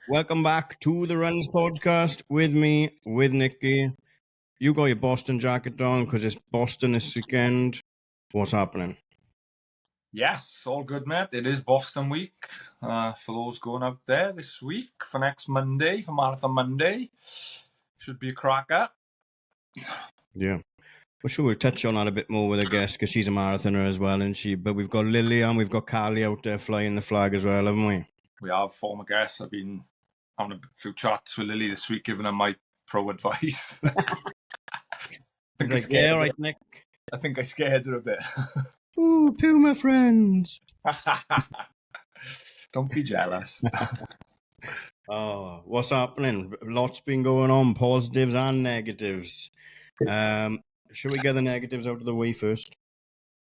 Welcome back to the Runs podcast with me, with Nikki. You got your Boston jacket on because it's Boston this weekend. What's happening? Yes, all good, mate. It is Boston week for those going out there this week for next Monday, for Marathon Monday. Should be a cracker. Yeah. We're sure we'll touch on that a bit more with a guest because she's a marathoner as well, isn't she? But we've got Lily and we've got Callie out there flying the flag as well, haven't we? We have former guests. I've been having a few chats with Lily this week, giving her my pro advice. Right, Nick. I think I scared her a bit. Ooh, Puma friends. Don't be jealous. Oh, what's happening? Lots been going on, positives and negatives. Should we get the negatives out of the way first?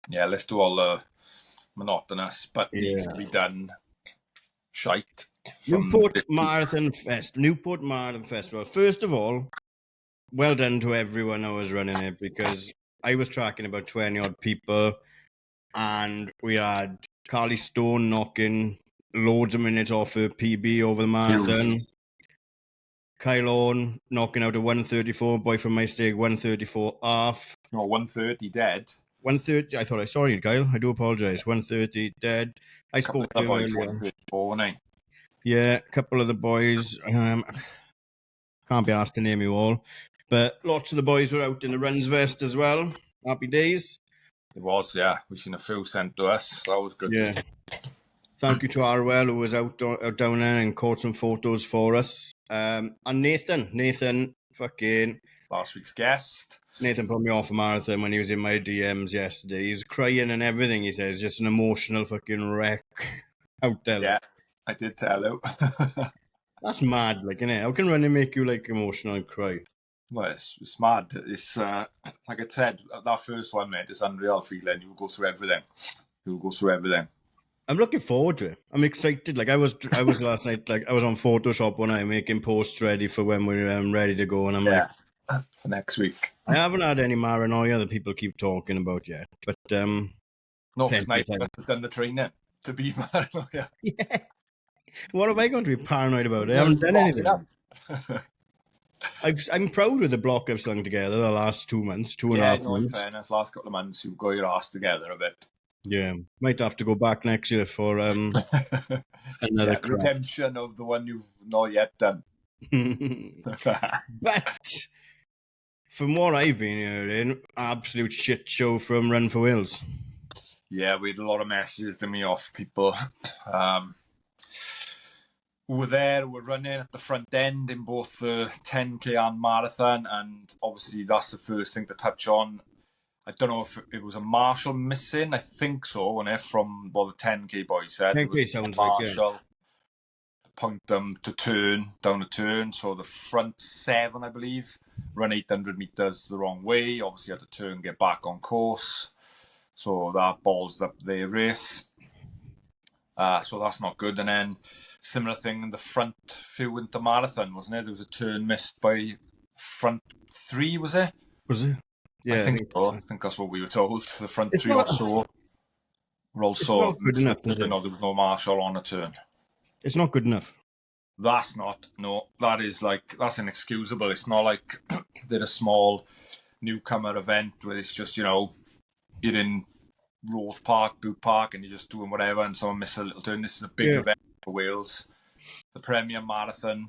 Yeah, let's do all the monotonous, but needs to be done. Shite. Newport Marathon Festival. First of all, well done to everyone who was running it because I was tracking about 20 odd people and we had Carly Stone knocking loads of minutes off her PB over the marathon. Kyle Owen knocking out a 134, boy from my stake, 134 half. No, 130 dead. 130, I thought I saw you, Kyle. I do apologise. 130 dead. I spoke to him earlier. 134, wasn't he? Yeah, a couple of the boys. Can't be asked to name you all. But lots of the boys were out in the runs vest as well. Happy days. It was, yeah. We've seen a few sent to us. That was good to see. Thank you to Arwell, who was out down there and caught some photos for us. And Nathan, fucking... last week's guest. Nathan put me off a marathon when he was in my DMs yesterday. He was crying and everything, he says. Just an emotional fucking wreck out there. Yeah, I did tell him. That's mad, like, innit? How can running make you, like, emotional and cry? Well, it's mad. It's, like I said, that first one, mate, it's unreal feeling. You will go through everything. I'm looking forward to it. I'm excited. Like I was last night. Like I was on Photoshop one night making posts ready for when we're ready to go, and I'm like, for next week. I haven't had any paranoia that people keep talking about yet, but no, because I've done the training to be paranoia. Yeah. What am I going to be paranoid about? I haven't done anything. I'm proud of the block I've slung together the last 2 months, 2.5 months. In fairness, last couple of months you've got your ass together a bit. Yeah, might have to go back next year for another redemption of the one you've not yet done. But from what I've been hearing, absolute shit show from Run for Wales. Yeah, we had a lot of messages to me off people who were there, who were running at the front end in both the 10K and marathon, and obviously that's the first thing to touch on. I don't know if it was a marshal missing. I think so, wasn't it? From what the 10K boys said. 10K sounds marshal like it. Point them to down a turn. So the front 7, I believe, run 800 meters the wrong way. Obviously had to turn, get back on course. So that balls up their race. So that's not good. And then similar thing in the front few into marathon, wasn't it? There was a turn missed by front 3, was it? Was it? Yeah, I think so. I think that's what we were told. The front 3 or so were also good enough. There was no marshal on a turn. It's not good enough. That's not. No, that's inexcusable. It's not like they're a small newcomer event where it's just, you're in Rose Park, Boot Park, and you're just doing whatever and someone misses a little turn. This is a big event for Wales. The Premier Marathon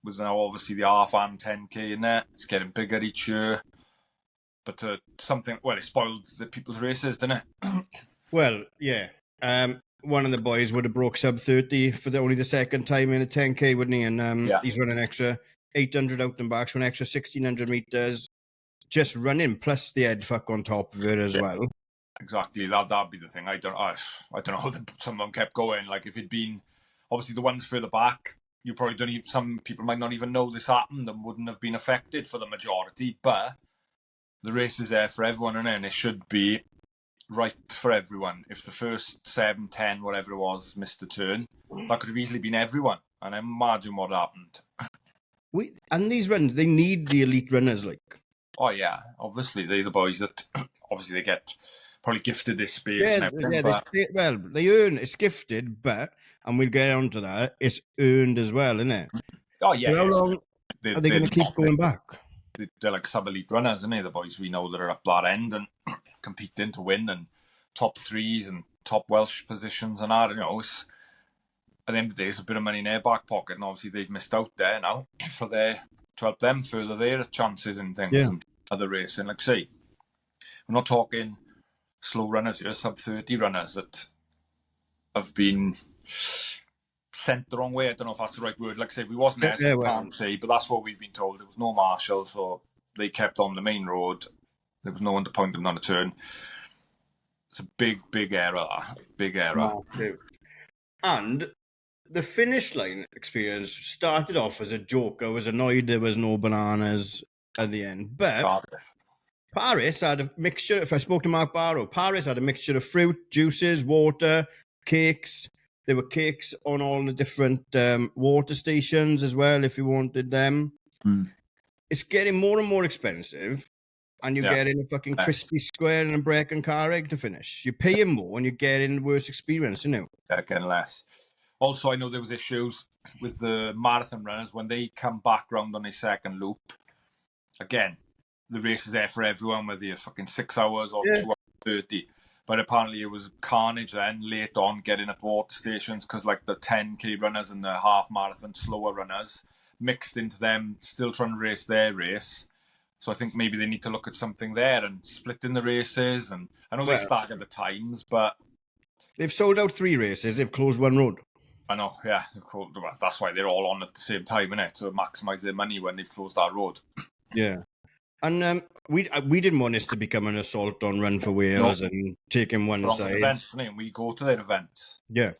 was now obviously the half and 10K in there. It's getting bigger each year. But it spoiled the people's races, didn't it? Well, yeah. One of the boys would have broke sub 30 for only the second time in a 10K, wouldn't he? And he's running extra 800 out and back, so an extra 1,600 meters just running, plus the head fuck on top of it as well. Exactly, that'd be the thing. I don't know how some of them kept going. Like if it'd been obviously the ones further back, you probably don't even. Some people might not even know this happened and wouldn't have been affected for the majority, but the race is there for everyone, and it should be right for everyone. If the first 7, 10, whatever it was, missed a turn, that could have easily been everyone. And imagine what happened. And these runs, they need the elite runners, like. Oh yeah, obviously they're the boys that obviously they get probably gifted this space. They earn it's gifted, but and we'll get onto that. It's earned as well, isn't it? Oh yeah. How long are they going to keep going back? They're like sub-elite runners, aren't they? The boys we know that are up that end and competing to win and top threes and top Welsh positions and that. You know, it's, at the end of the day, it's a bit of money in their back pocket, and obviously they've missed out there now to help them further their chances and things and other racing. Like say, we're not talking slow runners here, sub-30 runners that have been sent the wrong way. I don't know if that's the right word. Like I say, we wasn't there, so we can't say, but that's what we've been told. There was no marshal, so they kept on the main road. There was no one to point them down a turn. It's a big, big error. Big error. And the finish line experience started off as a joke. I was annoyed there was no bananas at the end. But Paris had a mixture. If I spoke to Mark Barrow, Paris had a mixture of fruit, juices, water, cakes. There were cakes on all the different water stations as well, if you wanted them. It's getting more and more expensive, and you're getting a fucking crispy square and a Brecon car egg to finish. You're paying more, and you're getting worse experience, you know? Yeah, getting less. Also, I know there was issues with the marathon runners when they come back round on a second loop. Again, the race is there for everyone, whether you're fucking 6 hours or 2 hours 30. But apparently it was carnage then, late on, getting at water stations, because like the 10K runners and the half marathon slower runners mixed into them, still trying to race their race. So I think maybe they need to look at something there and splitting the races. And I know they staggered the times, but they've sold out 3 races. They've closed 1 road. I know, yeah. That's why they're all on at the same time, innit? To maximise their money when they've closed that road. Yeah. And we didn't want this to become an assault on Run for Wales and taking one side. Events, and we go to their events. Yeah.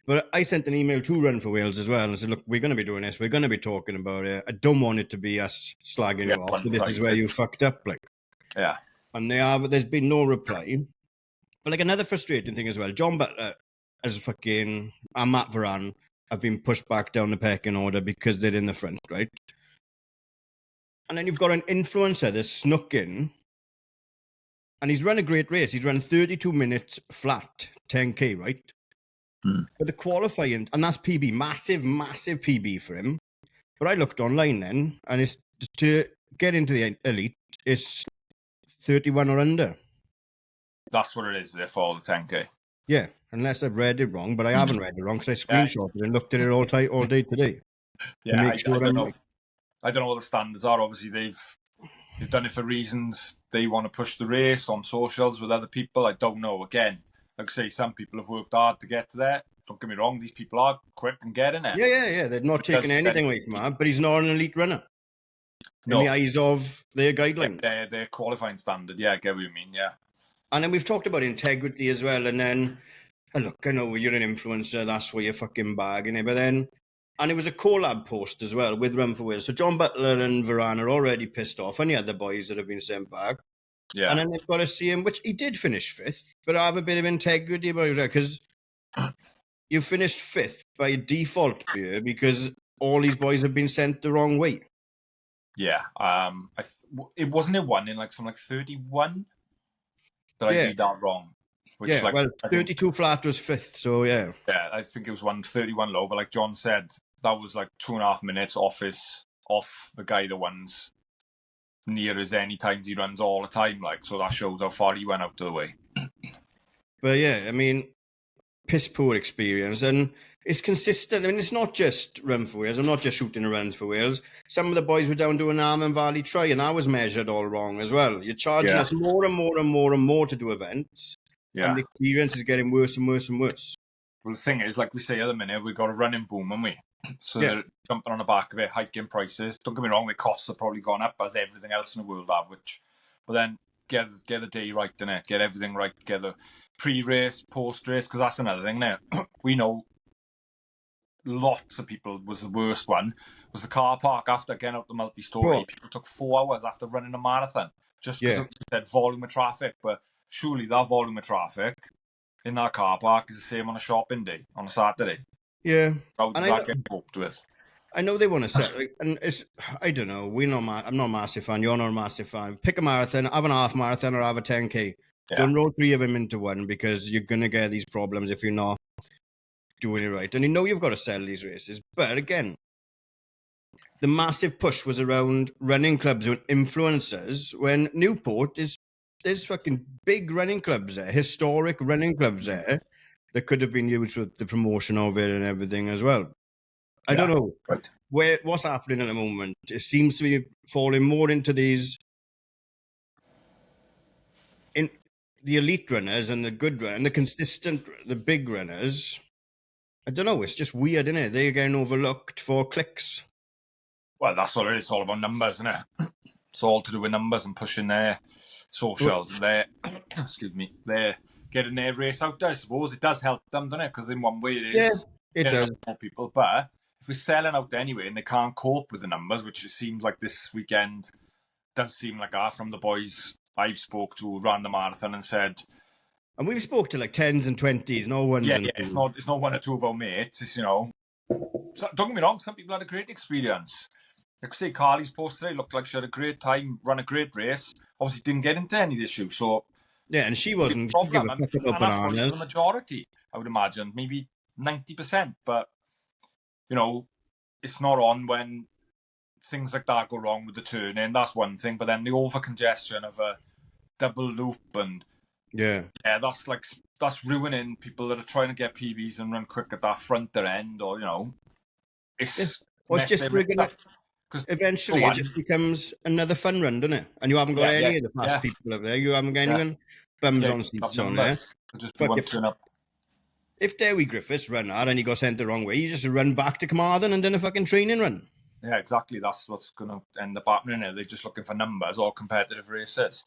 But I sent an email to Run for Wales as well and said, look, we're going to be doing this. We're going to be talking about it. I don't want it to be us slagging you off. This is where you fucked up. Like. Yeah. And there's been no reply. But like another frustrating thing as well, John Butler and Matt Varan have been pushed back down the pecking order because they're in the front, right? And then you've got an influencer that's snuck in, and he's run a great race. He's run 32 minutes flat, 10K, right? But the qualifying, and that's PB, massive, massive PB for him. But I looked online then, and it's to get into the elite, it's 31 or under. That's what it is there for the 10K. Yeah, unless I've read it wrong, but I haven't read it wrong because I screenshotted and looked at it all day today. Yeah, I don't know. I don't know what the standards are. Obviously, they've done it for reasons they want to push the race on socials with other people. I don't know. Again, like I say, some people have worked hard to get to there. Don't get me wrong; these people are quick and getting it. Yeah. They're not taking anything away from that, but he's not an elite runner. In the eyes of their guidelines, their qualifying standard. Yeah, I get what you mean. Yeah. And then we've talked about integrity as well. And then, look, I know you're an influencer. That's where you're fucking bagging it. But then. And it was a collab post as well with Run for Wales. So John Butler and Varan are already pissed off. And the other boys that have been sent back. Yeah. And then they've got to see him, which he did finish 5th. But I have a bit of integrity about it because you finished 5th by default here because all these boys have been sent the wrong way. Yeah. It wasn't a 1 in like something like 31 that I did that wrong. Which, 32 flat was 5th, so yeah. Yeah, I think it was 131 low, but like John said, that was like 2.5 minutes off the guy that runs near as any times he runs all the time, like, so that shows how far he went out of the way. But yeah, I mean, piss poor experience, and it's consistent. I mean, it's not just Run for Wales. I'm not just shooting the runs for Wales. Some of the boys were down doing Armand Valley Try, and that was measured all wrong as well. You're charging us more and more and more and more to do events. Yeah. And the experience is getting worse and worse and worse. Well, the thing is, like we say at the minute, we've got a running boom, haven't we? So they're jumping on the back of it, hiking prices. Don't get me wrong, the costs have probably gone up as everything else in the world have, but then get the day right, innit? Get everything right, get the pre-race, post-race, because that's another thing now. We know lots of people was the worst one, was the car park after getting out the multi-story. People took 4 hours after running a marathon, just because it said volume of traffic, but surely that volume of traffic in that car park is the same on a shopping day, on a Saturday. Yeah. How does that get coped with? I know they want to set, and it's, I don't know, I'm not a massive fan, you're not a massive fan. Pick a marathon, have an half marathon or have a 10K. Don't roll 3 of them into one because you're going to get these problems if you're not doing it right. And you know you've got to sell these races. But again, the massive push was around running clubs and influencers when Newport there's fucking big running clubs there, historic running clubs there that could have been used with the promotion of it and everything as well. I don't know what's happening at the moment. It seems to be falling more into these in the elite runners and the good runners and the consistent, the big runners. I don't know. It's just weird, isn't it? They're getting overlooked for clicks. Well, that's what it is. It's all about numbers, isn't it? It's all to do with numbers and pushing their socials and their, excuse me, their getting their race out there. I suppose it does help them, doesn't it? Because in one way it is it does. More people. But if we're selling out anyway and they can't cope with the numbers, which it seems like this weekend does seem like that from the boys I've spoke to who ran the marathon and said. And we've spoke to like 10s and 20s, no ones. Yeah, it's not one or two of our mates. It's, don't get me wrong, some people had a great experience. Like I say, Carly's post today looked like she had a great time, ran a great race. Obviously didn't get into any issues, so yeah, and she wasn't problem. And that's probably the majority, I would imagine, maybe 90%. But it's not on when things like that go wrong with the turning. That's one thing. But then the over congestion of a double loop and that's ruining people that are trying to get PBs and run quick at that front end, or it's just rigging up. Because eventually it just becomes another fun run, doesn't it? And you haven't got any of the past people up there. You haven't got anyone bums on seats on there. If Dewi Griffiths run hard and he got sent the wrong way, you just run back to Carmarthen and then a fucking training run. Yeah, exactly. That's what's going to end up happening. They're just looking for numbers or competitive races.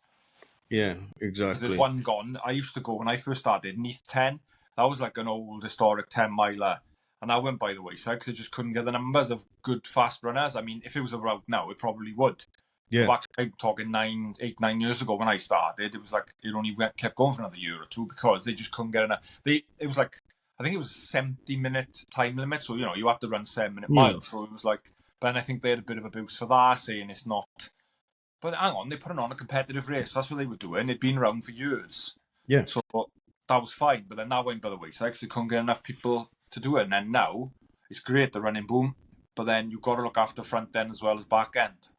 Yeah, exactly. There's one gone. I used to go when I first started, Neath 10. That was like an old historic 10-miler. And I went by the wayside because I just couldn't get the numbers of good fast runners. I mean, if it was a route now, it probably would. Yeah. Back, I'm talking 9 years ago when I started, it was like it only kept going for another year or two because they just couldn't get enough. It was like, I think it was a 70-minute time limit. So, you had to run 7-minute miles. So it was like, but then I think they had a bit of a boost for that, saying it's not. But hang on, they put it on a competitive race. That's what they were doing. It'd been around for years. Yeah. So that was fine. But then that went by the wayside because they couldn't get enough people to do it. And then now it's great, the running boom, but then you've got to look after front end as well as back end.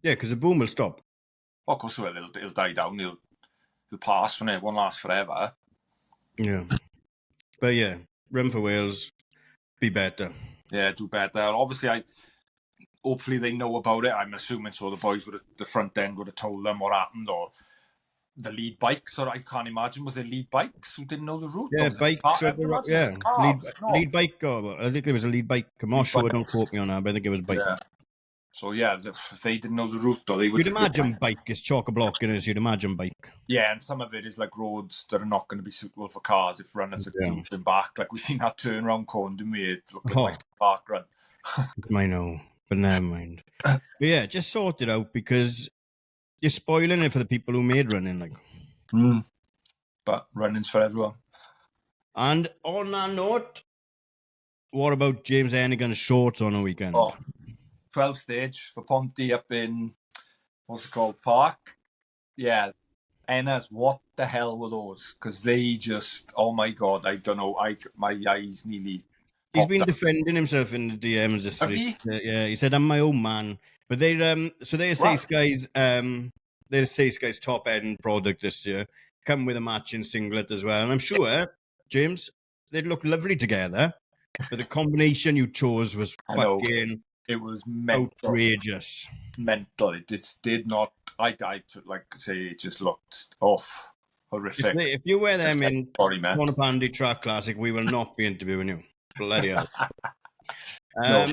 Yeah, because the boom will stop. Well, of course it will. It'll die down. It'll pass when it won't last forever. Yeah. But yeah, Run for Wales, be better. Yeah, do better. Obviously, hopefully they know about it. I'm assuming so. The boys the front end would have told them what happened, or the lead bikes, or I can't imagine, was it lead bikes who didn't know the route? Yeah, bikes. Lead bike. I think it was a lead bike. I'm not sure, don't quote me on that, but I think it was bike. Yeah. So yeah, if they didn't know the route, or they would. You'd imagine bike is chock-a-block, and you'd imagine bike. Yeah, and some of it is like roads that are not going to be suitable for cars if runners are looping back. Like we've seen that turnaround cone, didn't we? It looked like a park run. I know, but never mind. But yeah, just sort it out because you're spoiling it for the people who made running. Like, but running's for everyone. And on that note, what about James Hennigan's shorts on a weekend? 12 stage for Ponty up in what's it called, Park. Yeah, Enna's, what the hell were those? Because they just, oh my god, I don't know. My eyes nearly. He's been defending himself in the DMs this week. Yeah, he said, "I'm my own man." But they say Sky's Sky's top end product this year come with a matching singlet as well, and I'm sure James, they'd look lovely together. But the combination you chose was fucking. It was mental. Outrageous. Mental. It just did not. I say it just looked horrific. If you wear them in Monopandy Track Classic, we will not be interviewing you. Bloody hell. No.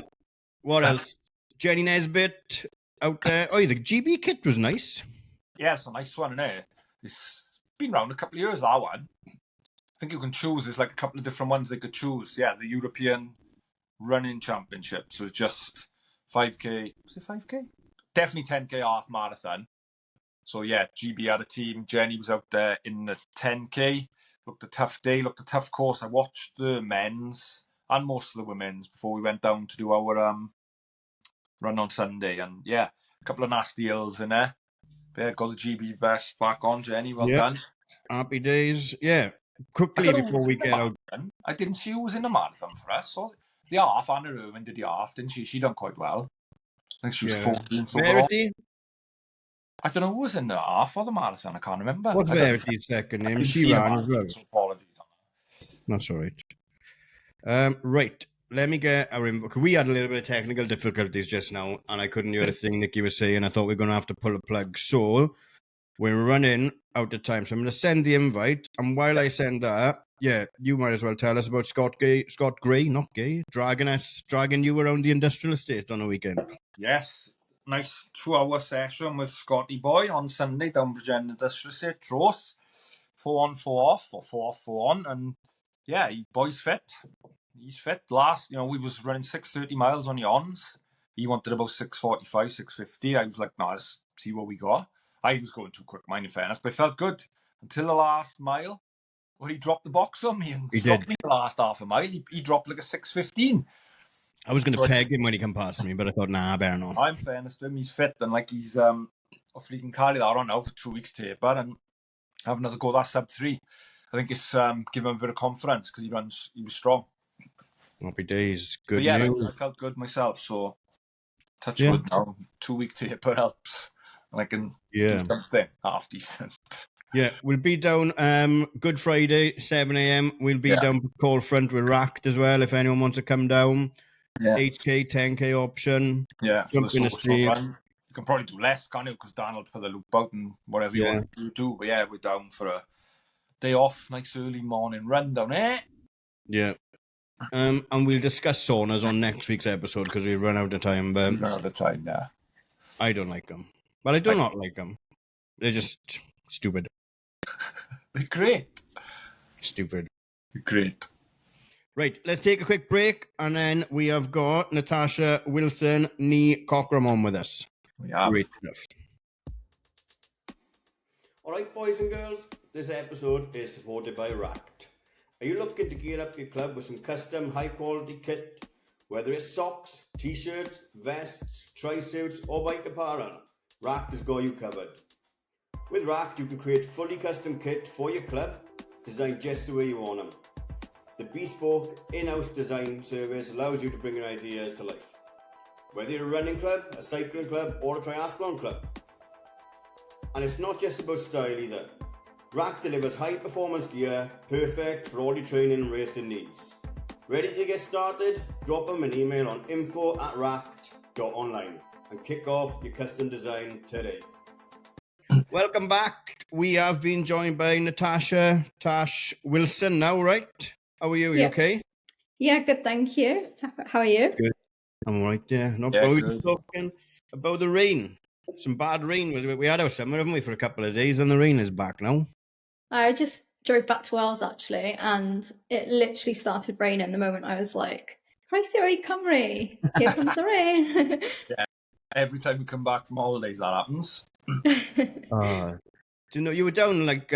What else? Jenny Nesbitt out there. Oh, the GB kit was nice. Yeah, it's a nice one, isn't it? It's been around a couple of years, that one. I think you can choose. There's like a couple of different ones they could choose. Yeah, the European Running Championship. So it's just 5K. Was it 5K? Definitely 10K half marathon. So yeah, GB had a team. Jenny was out there in the 10K. Looked a tough day, looked a tough course. I watched the men's and most of the women's before we went down to do our run on Sunday. And yeah, a couple of nasty hills in there. But yeah, got the GB best back on, Jenny. Well done. Happy days. Yeah. Quickly before we get out. marathon. I didn't see who was in the marathon for us. So the half, Anna Irwin did the half, didn't she? She done quite well. I think she was 14th overall. Verity? I don't know who was in the half or the marathon. I can't remember. What's I don't- Verity's second I name? didn't She see the ran as well. marathon, so apologies on that. That's all right. Right. Let me get our info. We had a little bit of technical difficulties just now, and I couldn't hear a thing Nikki was saying. I thought we were going to have to pull a plug. So we're running out of time. So I'm going to send the invite. And while I send that, yeah, you might as well tell us about Scott Gray, not Gay, dragging you around the industrial estate on a weekend. Yes, nice 2-hour session with Scotty Boy on Sunday down Bridgend Industrial Estate, Tros. 4 on, 4 off, or 4 off, 4 on. And yeah, boy's fit. He's fit. Last, we was running 6:30 miles on the ons. He wanted about 6:45, 6:50. I was like, no, let's see what we got. I was going too quick, mind in fairness, but it felt good until the last mile where he dropped the box on me and stopped me the last half a mile. He dropped like a 6:15. I was going to peg him when he come past me, but I thought, nah, I better not. I'm fairness to him. He's fit and like he's hopefully he can carry that on now for 2 weeks taper and have another go. That sub-3. I think it's given him a bit of confidence because he was strong. Happy days. Good news. I felt good myself, so touch wood now. 2 week taper helps. And I can do something half decent. Yeah, we'll be down Good Friday, 7 a.m. We'll be down Cold Front with Racked as well if anyone wants to come down. Yeah. 8K, 10K option. Yeah, for the social run. You can probably do less, can't you? Because Dan will put the loop out and whatever you want to do. But yeah, we're down for a day off, nice early morning run down there. Yeah. And we'll discuss saunas on next week's episode because we've run out of time. But run out of time, yeah. I don't like them. But I do not like them. They're just stupid. They're great. Stupid. They're great. Right, let's take a quick break, and then we have got Natasha Wilson, Nee Cockram on with us. We have. Great stuff. All right, boys and girls, this episode is supported by Racked. Are you looking to gear up your club with some custom, high-quality kit? Whether it's socks, t-shirts, vests, tri-suits, or bike apparel, Racked has got you covered. With Racked, you can create fully custom kit for your club, designed just the way you want them. The bespoke, in-house design service allows you to bring your ideas to life. Whether you're a running club, a cycling club, or a triathlon club. And it's not just about style either. Rack delivers high-performance gear, perfect for all your training and racing needs. Ready to get started? Drop them an email on info@racked.online and kick off your custom design today. Welcome back. We have been joined by Natasha Wilson now, right? How are you? Are you okay? Yeah, good, thank you. How are you? Good. I'm all right, yeah. Not yeah, we were talking about the rain. Some bad rain. We had our summer, haven't we, for a couple of days, and the rain is back now. I just drove back to Wales, actually, and it literally started raining the moment I was like, Croeso Cymru, here comes the rain. Yeah, every time we come back from holidays, that happens. You were down like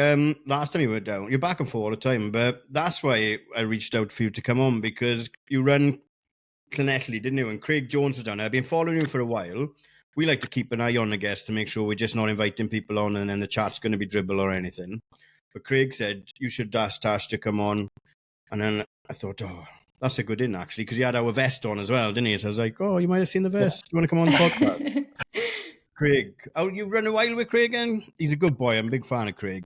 last time you were down. You're back and forth all the time, but that's why I reached out for you to come on because you run Llanelli, didn't you? And Craig Jones was down there. I've been following you for a while. We like to keep an eye on the guests to make sure we're just not inviting people on and then the chat's going to be dribble or anything. But Craig said you should ask Tash to come on. And then I thought, that's a good in actually, because he had our vest on as well, didn't he? So I was like, you might have seen the vest. You want to come on the podcast? Craig. You run a while with Craig and he's a good boy. I'm a big fan of Craig.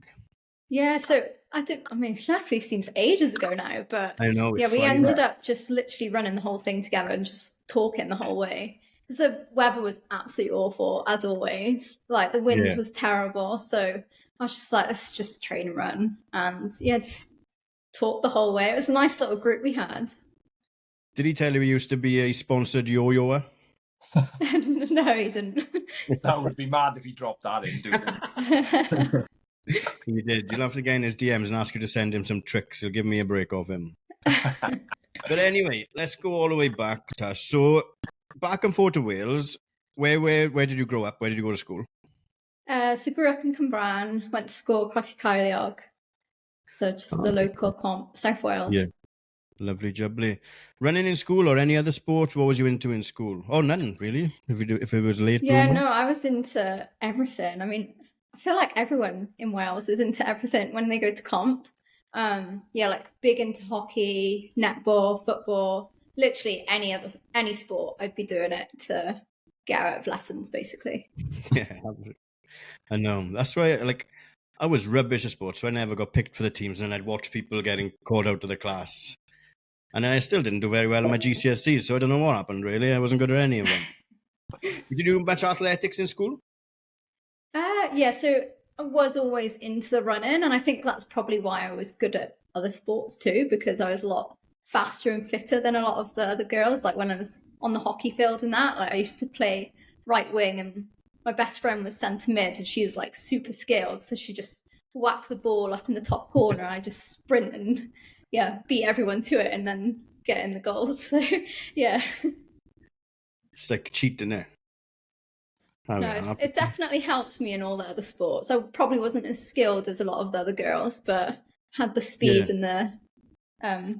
Yeah, so Llanelli seems ages ago now, but I know. Yeah, we ended up just literally running the whole thing together and just talking the whole way. The weather was absolutely awful, as always. Like, the wind was terrible. So I was just like, let's just train and run. And yeah, just talk the whole way. It was a nice little group we had. Did he tell you he used to be a sponsored yo-yoer? No, he didn't. That would be mad if he dropped that in, dude. He did. You'll have to get in his DMs and ask you to send him some tricks. He'll give me a break off him. But anyway, let's go all the way back, Tash. So, back and forth to Wales. Where did you grow up? Where did you go to school? So grew up in Cwmbran, went to school across Caerleog. So just the local comp, South Wales. Yeah. Lovely jubbly. Running in school or any other sports? What was you into in school? Oh, none really. If it was late. Yeah, no, I was into everything. I mean, I feel like everyone in Wales is into everything when they go to comp. Like big into hockey, netball, football, literally any sport. I'd be doing it to get out of lessons, basically. Yeah, I know. That's why, like, I was rubbish at sports, so I never got picked for the teams, and I'd watch people getting called out of the class. And then I still didn't do very well in my GCSEs, so I don't know what happened, really. I wasn't good at any of them. Did you do much athletics in school? Yeah, so I was always into the running, and I think that's probably why I was good at other sports too, because I was a lot faster and fitter than a lot of the other girls. Like when I was on the hockey field and that, like I used to play right wing, and my best friend was centre mid, and she was like super skilled, so she just whacked the ball up in the top corner, and I just sprint and beat everyone to it, and then get in the goals. So yeah, It's like cheating, it. no, it's definitely helped me in all the other sports. I probably wasn't as skilled as a lot of the other girls, but had the speed and the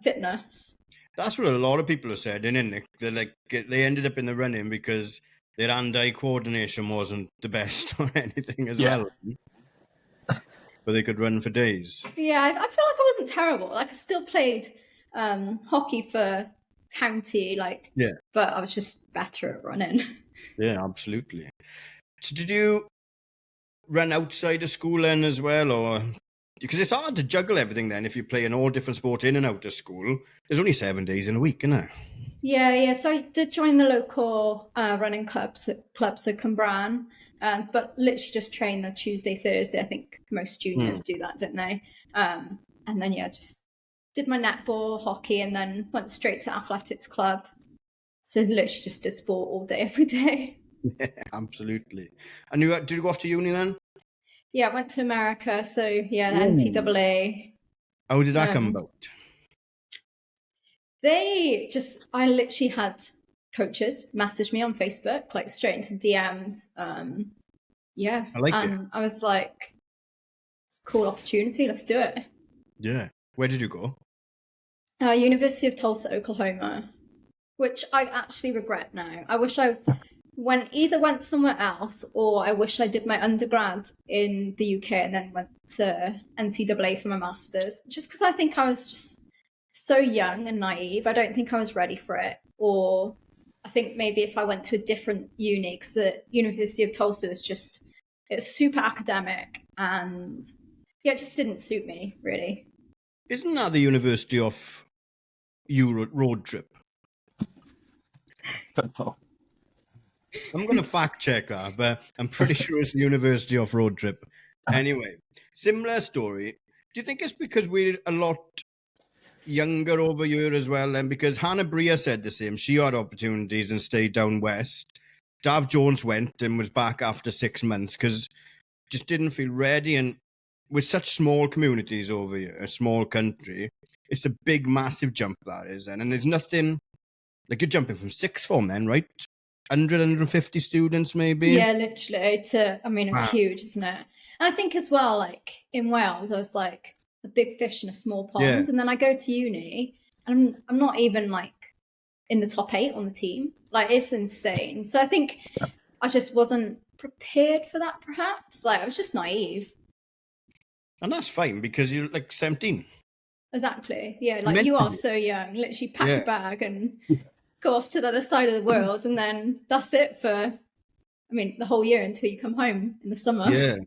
fitness. That's what a lot of people have said, isn't it? They're like, they ended up in the running because their hand-eye coordination wasn't the best or anything as well. But they could run for days. Yeah, I feel like I wasn't terrible. Like I still played hockey for county, but I was just better at running. Yeah, absolutely. So did you run outside of school then as well, or because it's hard to juggle everything then if you play in all different sports in and out of school? There's only 7 days in a week, isn't there? Yeah. So I did join the local running clubs at Cwmbran, but literally just train the Tuesday, Thursday. I think most juniors do that, don't they? And then just did my netball, hockey, and then went straight to athletics club. So literally just did sport all day, every day. Yeah, absolutely. And did you go off to uni then? Yeah, I went to America. So the NCAA. How did that come about? I literally had coaches message me on Facebook, like straight into DMs. I like it. I was like, it's a cool opportunity. Let's do it. Yeah. Where did you go? University of Tulsa, Oklahoma, which I actually regret now. I wish I went somewhere else, or I wish I did my undergrad in the UK and then went to NCAA for my master's, just because I think I was just so young and naive. I don't think I was ready for it. Or I think maybe if I went to a different uni, because the University of Tulsa it's super academic, and it just didn't suit me, really. Isn't that the University of road trip? I'm going to fact check that, but I'm pretty sure it's the University of road trip. Anyway, similar story. Do you think it's because we're a lot younger over here as well? And because Hannah Bria said the same, she had opportunities and stayed down west. Dav Jones went and was back after 6 months because just didn't feel ready. And with such small communities over here, a small country, it's a big, massive jump that is. And there's nothing, like you're jumping from sixth form then, right? 100, 150 students maybe? Yeah, literally. It's huge, isn't it? And I think as well, like in Wales, I was like a big fish in a small pond. Yeah. And then I go to uni and I'm not even like in the top 8 on the team. Like it's insane. So I think I just wasn't prepared for that, perhaps. Like I was just naive. And that's fine because you're like 17. Exactly. Yeah, like you are so young. Literally pack your bag and go off to the other side of the world, and then that's it for, the whole year until you come home in the summer. Yeah.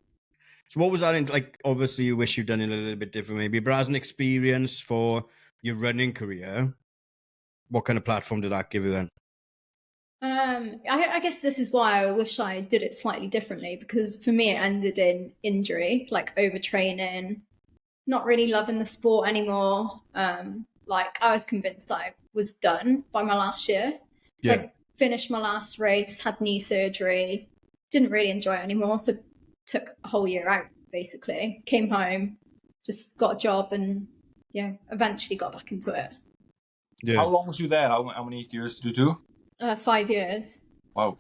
So what was that like? Obviously, you wish you'd done it a little bit different, maybe, but as an experience for your running career, what kind of platform did that give you then? I guess this is why I wish I did it slightly differently, because for me it ended in injury, like overtraining, not really loving the sport anymore. Like I was convinced that I was done by my last year. So I finished my last race, had knee surgery, didn't really enjoy it anymore. So took a whole year out, basically. Came home, just got a job, and eventually got back into it. Yeah. How long was you there? How many years did you do? 5 years. Wow.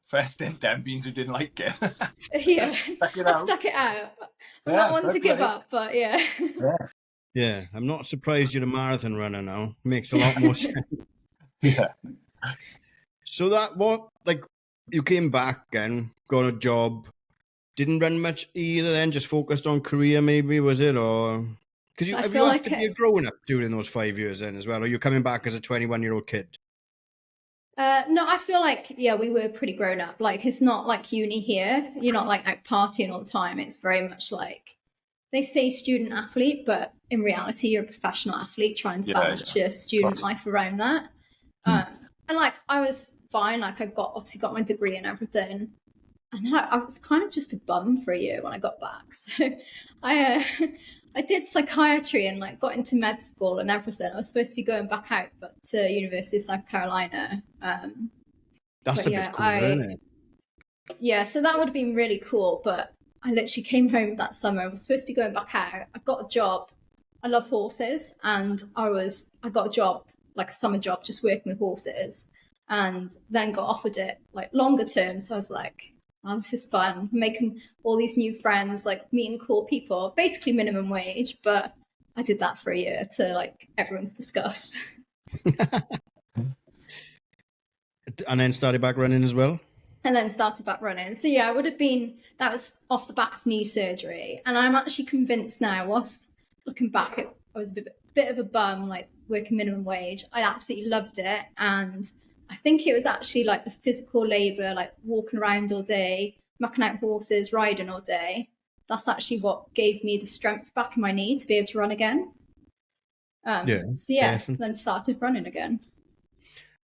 First in them beans who didn't like it. Yeah. Stuck it out. I'm not one to give up, but yeah. Yeah, I'm not surprised you're a marathon runner now. Makes a lot more sense. Yeah. So you came back and got a job, didn't run much either then, just focused on career maybe, was it? Or Because I have feel you like have to be a grown up during those 5 years then as well, or are you coming back as a 21-year-old kid? No, I feel like, yeah, we were pretty grown up. Like, it's not like uni here. You're not like out partying all the time. It's very much like they say student athlete, but in reality, you're a professional athlete trying to balance your student life around that. And like, I was fine. Like, I obviously got my degree and everything. And then I was kind of just a bum for a year when I got back. So I did psychiatry and like got into med school and everything. I was supposed to be going back out, but to University of South Carolina. That's a bit cooler, isn't it? Yeah, so that would have been really cool. But I literally came home that summer. I was supposed to be going back out. I got a job. I love horses, and I got a job, like a summer job, just working with horses, and then got offered it like longer term. So I was like, oh, this is fun, making all these new friends, like meeting cool people, basically minimum wage. But I did that for a year to like everyone's disgust. And then started back running as well? And then started back running. So yeah, that was off the back of knee surgery. And I'm actually convinced now, whilst looking back, I was a bit of a bum, like working minimum wage. I absolutely loved it. And I think it was actually like the physical labor, like walking around all day, mucking out horses, riding all day. That's actually what gave me the strength back in my knee to be able to run again. Then started running again.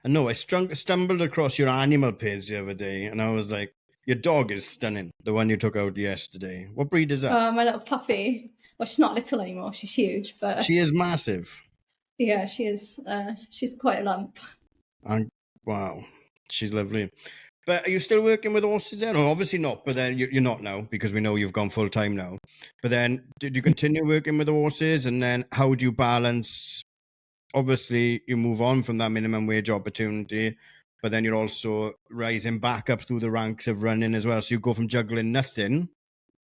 I know I stumbled across your animal page the other day, and I was like, your dog is stunning, the one you took out yesterday. What breed is that? My little puppy. Well, she's not little anymore. She's huge, but she is massive. Yeah, she is. She's quite a lump. And wow, she's lovely. But are you still working with horses then? Or obviously not, but then you're not now, because we know you've gone full time now. But then did you continue working with the horses? And then how do you balance? Obviously, you move on from that minimum wage opportunity, but then you're also rising back up through the ranks of running as well. So you go from juggling nothing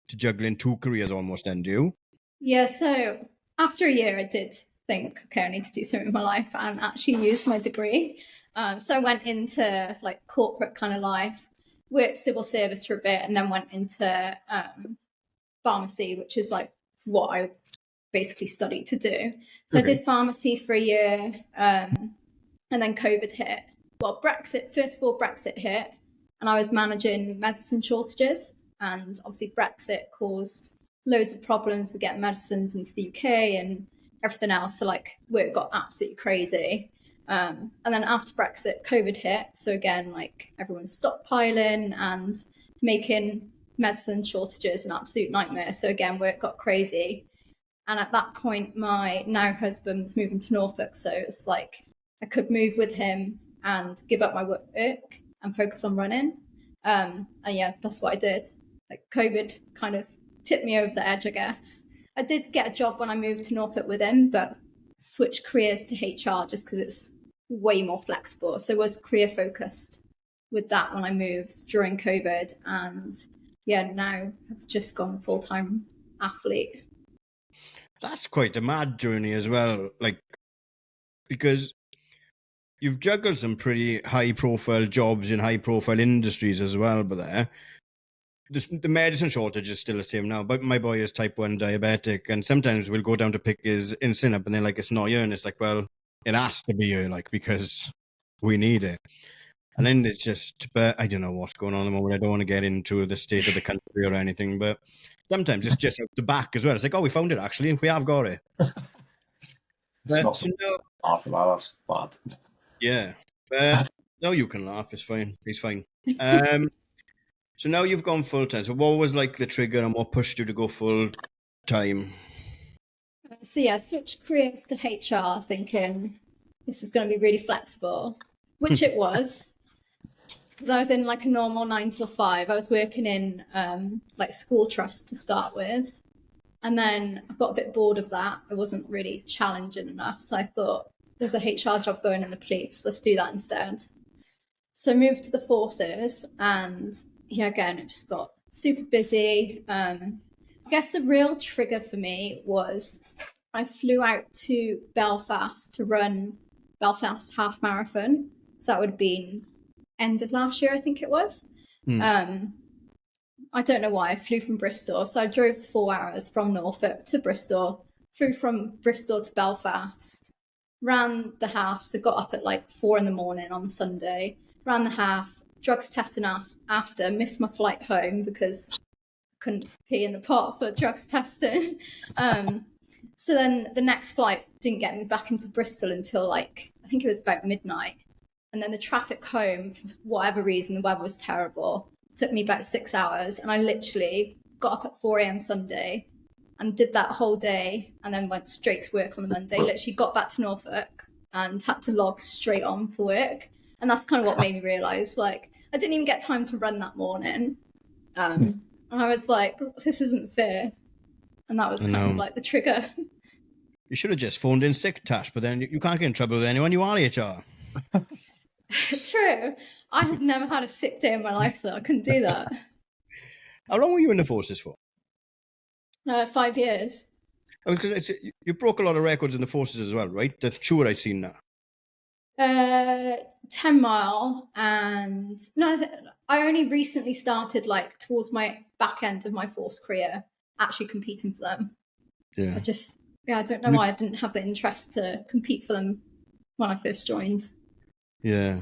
to juggling 2 careers almost, then, do you? Yeah, so after a year, I did think, okay, I need to do something with my life and actually use my degree. So I went into like corporate kind of life, worked civil service for a bit, and then went into pharmacy, which is like what I basically studied to do. So okay. I did pharmacy for a year, and then COVID hit. Well, first of all, Brexit hit, and I was managing medicine shortages, and obviously Brexit caused loads of problems with getting medicines into the UK and everything else. So like work got absolutely crazy. And then after Brexit, COVID hit. So again, like everyone's stockpiling and making medicine shortages an absolute nightmare. So again, work got crazy. And at that point, my now husband was moving to Norfolk. So it's like I could move with him and give up my work and focus on running. And yeah, that's what I did. Like COVID kind of tipped me over the edge, I guess. I did get a job when I moved to Norfolk with him, but switched careers to HR just because it's way more flexible. So I was career focused with that when I moved during COVID. And yeah, now I've just gone full-time athlete. That's quite a mad journey as well, like, because you've juggled some pretty high-profile jobs in high-profile industries as well, but the medicine shortage is still the same now. But my boy is type 1 diabetic, and sometimes we'll go down to pick his insulin up, and they're like, it's not here, and it's like, well, it has to be here, like, because we need it. And then it's just, but I don't know what's going on at the moment. I don't want to get into the state of the country or anything, but sometimes it's just out the back as well. It's like, oh, we found it actually, we have got it. It's not half of that, that's bad. Yeah. No, you can laugh, it's fine. He's fine. So now you've gone full time. So what was like the trigger and what pushed you to go full time? So yeah, switched careers to HR thinking this is going to be really flexible, which it was. Because I was in like a normal 9 till 5. I was working in like school trust to start with. And then I got a bit bored of that. It wasn't really challenging enough. So I thought there's a HR job going in the police. Let's do that instead. So I moved to the forces, and yeah, again, it just got super busy. I guess the real trigger for me was I flew out to Belfast to run Belfast half marathon. So that would have been end of last year, I think it was. I don't know why. I flew from Bristol. So I drove the 4 hours from Norfolk to Bristol, flew from Bristol to Belfast, ran the half, so got up at like 4 a.m. on Sunday, ran the half, drugs testing after, missed my flight home because I couldn't pee in the pot for drugs testing. So then the next flight didn't get me back into Bristol until like, I think it was about midnight. And then the traffic home, for whatever reason, the weather was terrible, took me about 6 hours. And I literally got up at 4 a.m. Sunday and did that whole day and then went straight to work on the Monday. Literally got back to Norfolk and had to log straight on for work. And that's kind of what made me realise, like, I didn't even get time to run that morning. And I was like, this isn't fair. And that was kind of like the trigger. You should have just phoned in sick, Tash, but then you can't get in trouble with anyone. You are HR. True. I have never had a sick day in my life, though. I couldn't do that. How long were you in the forces for? 5 years. Oh, because you broke a lot of records in the forces as well, right? That's true what I've seen now. 10 mile, and no, I only recently started, like, towards my back end of my force career, actually competing for them. Yeah. I don't know why I didn't have the interest to compete for them when I first joined. Yeah.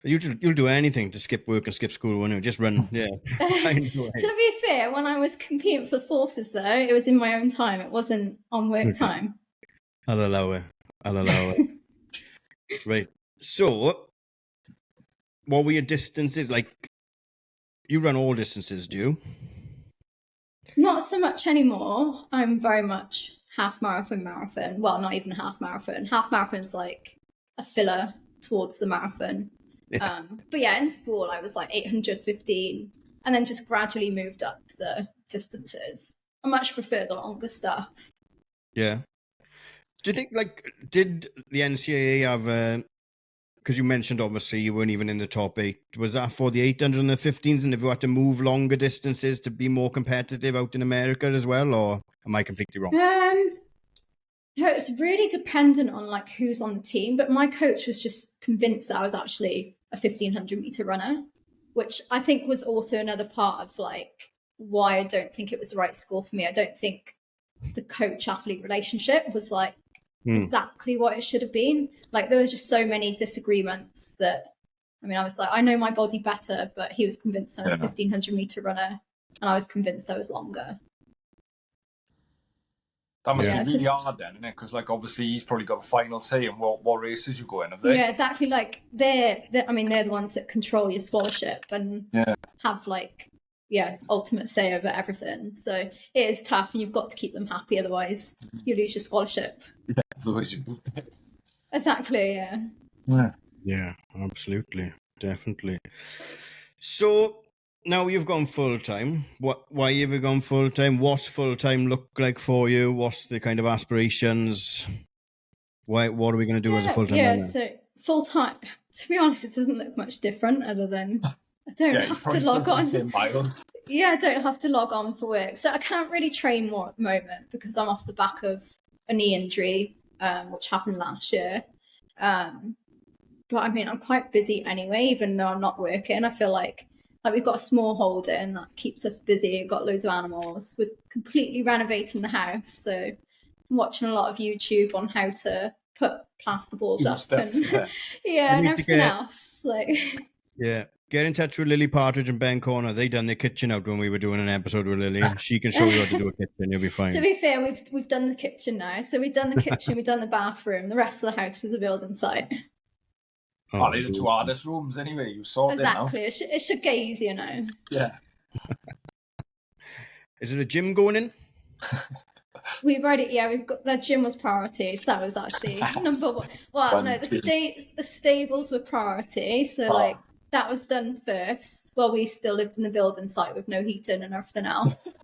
You'll do anything to skip work and skip school, won't you? Just run, yeah. To be fair, when I was competing for the forces, though, it was in my own time. It wasn't on work time. I'll allow it. Right. So, what were your distances? Like, you run all distances, do you? Not so much anymore. I'm very much half marathon. Well, not even half marathon. Half marathon's like a filler towards the marathon. Yeah. But yeah, in school I was like 815 and then just gradually moved up the distances. I much prefer the longer stuff. Yeah. Do you think, like, did the NCAA have, because you mentioned obviously you weren't even in the top 8, was that for the 800 and the 15s, and have you had to move longer distances to be more competitive out in America as well, or am I completely wrong? No, it's really dependent on like who's on the team, but my coach was just convinced that I was actually a 1500 meter runner, which I think was also another part of like why I don't think it was the right school for me. I don't think the coach athlete relationship was like exactly what it should have been. Like there was just so many disagreements that, I mean, I was like, I know my body better, but he was convinced I was a 1500 meter runner and I was convinced I was longer. That must be really hard then, isn't it? Because like obviously he's probably got the final say in what races you go in, have they? Yeah, exactly. Like they're the ones that control your scholarship and have like ultimate say over everything. So it is tough, and you've got to keep them happy, otherwise you lose your scholarship. Yeah, otherwise you exactly. Yeah, absolutely, definitely. So now you've gone full time. Why have you gone full time? What's full time look like for you? What's the kind of aspirations? What are we going to do as a full time? Yeah, so full time. To be honest, it doesn't look much different other than I don't have to log on. Yeah, I don't have to log on for work, so I can't really train more at the moment because I'm off the back of a knee injury, which happened last year. But I mean, I'm quite busy anyway, even though I'm not working. I feel like we've got a small holding that keeps us busy. We've got loads of animals. We're completely renovating the house, so I'm watching a lot of YouTube on how to put plasterboard up stuff, and and everything else. Like, get in touch with Lily Partridge and Ben Corner. They done their kitchen out when we were doing an episode with Lily. She can show you how to do a kitchen. You'll be fine. To be fair, we've done the kitchen now. So we've done the kitchen, we've done the bathroom. The rest of the house is a building site. Oh, these are two hardest rooms anyway. You saw it now. Exactly. It should get easier now. Yeah. Is it a gym going in? We've got the gym was priority, so that was actually number one. Well, no, the stables were priority, so like that was done first. Well, we still lived in the building site with no heating and everything else,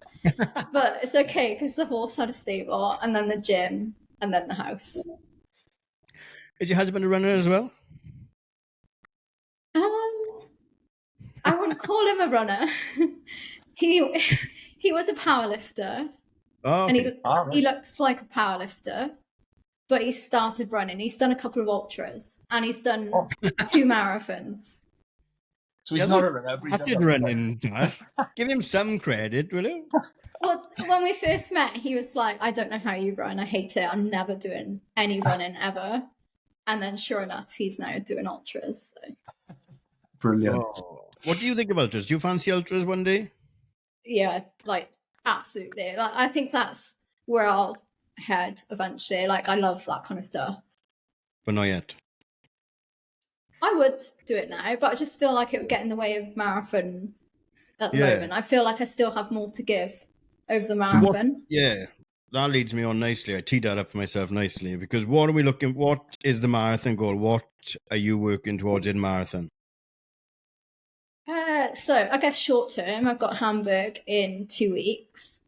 but it's okay because the horse had a stable, and then the gym, and then the house. Is your husband a runner as well? I wouldn't call him a runner. He was a powerlifter. Oh, okay. And he looks like a powerlifter, but he started running. He's done a couple of ultras and he's done 2 marathons. So he's not a runner. Give him some credit, will you? Well, when we first met, he was like, I don't know how you run. I hate it. I'm never doing any running ever. And then sure enough, he's now doing ultras. So. Brilliant. Oh. What do you think of ultras? Do you fancy ultras one day? Yeah, like absolutely. Like, I think that's where I'll head eventually. Like I love that kind of stuff. But not yet. I would do it now, but I just feel like it would get in the way of marathon at the moment. I feel like I still have more to give over the marathon. That leads me on nicely. I teed that up for myself nicely because what is the marathon goal? What are you working towards in marathon? So I guess short term, I've got Hamburg in 2 weeks.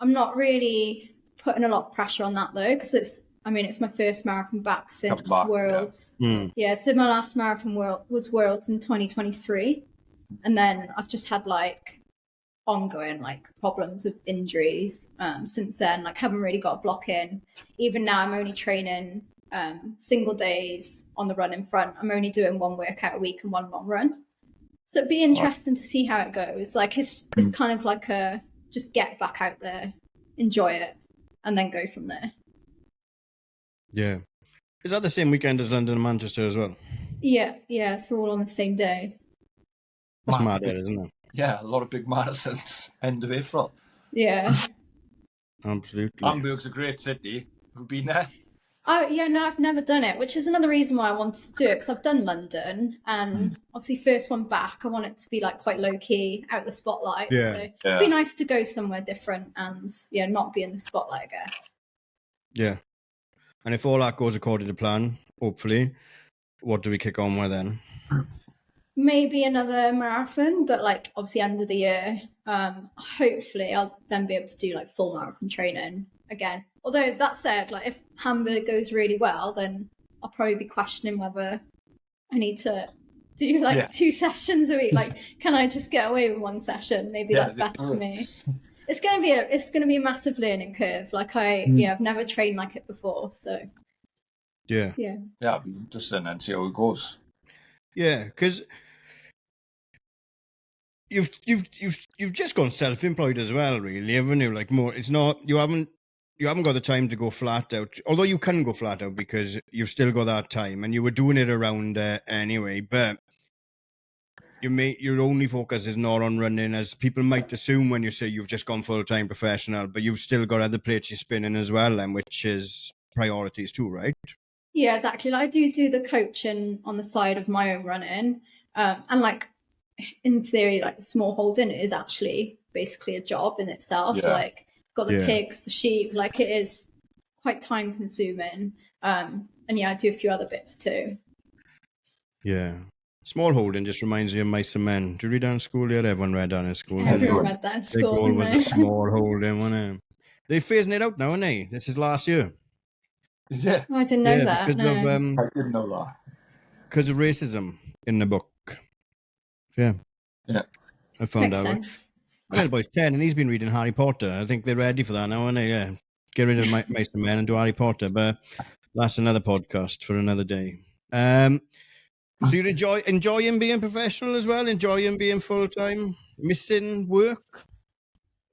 I'm not really putting a lot of pressure on that though, because it's my first marathon back since Worlds. Yeah, so my last marathon was Worlds in 2023. And then I've just had like ongoing like problems with injuries since then. Like haven't really got a block in. Even now I'm only training single days on the run in front. I'm only doing one workout a week and one long run. So it'd be interesting to see how it goes. Like it's kind of like a just get back out there, enjoy it, and then go from there. Yeah. Is that the same weekend as London and Manchester as well? Yeah, it's all on the same day. That's mad, isn't it? Yeah, a lot of big marathons end of April. Yeah. Absolutely. Hamburg's a great city. Have you been there? Oh, yeah, no, I've never done it, which is another reason why I wanted to do it, because I've done London, and obviously first one back, I want it to be like quite low-key, out the spotlight, so it'd be nice to go somewhere different and, not be in the spotlight, I guess. Yeah. And if all that goes according to plan, hopefully, what do we kick on with then? Maybe another marathon, but like obviously end of the year. Hopefully I'll then be able to do like full marathon training again. Although that said, like if Hamburg goes really well, then I'll probably be questioning whether I need to do like 2 sessions a week. Like, can I just get away with 1 session? Maybe that's better for me. It's gonna be a massive learning curve. Like I've never trained like it before, so yeah, I'll be interested and see how it goes. Yeah, because you've just gone self-employed as well, really, haven't you? Like more, it's not you haven't got the time to go flat out. Although you can go flat out because you've still got that time, and you were doing it around anyway. But your only focus is not on running, as people might assume when you say you've just gone full-time professional. But you've still got other plates you're spinning as well, and which is priorities too, right? Yeah, exactly. Like, I do the coaching on the side of my own running, and like in theory, like small holding is actually basically a job in itself. Yeah. Like got the pigs, the sheep. Like it is quite time consuming. And I do a few other bits too. Yeah. Small holding just reminds me of Mice and Men. Did you read that in school yet? Everyone read that in school. Everyone read that in school. The goal was a small holding, wasn't it? They're phasing it out now, aren't they? This is last year. Is it? Oh, I didn't know that. I didn't know that. Because of racism in the book. Yeah. I found out. Sense. My little boy's 10 and he's been reading Harry Potter. I think they're ready for that now, aren't they? Yeah. Get rid of Mice and Men and do Harry Potter. But that's another podcast for another day. So you're enjoying being professional as well? Enjoying being full-time? Missing work?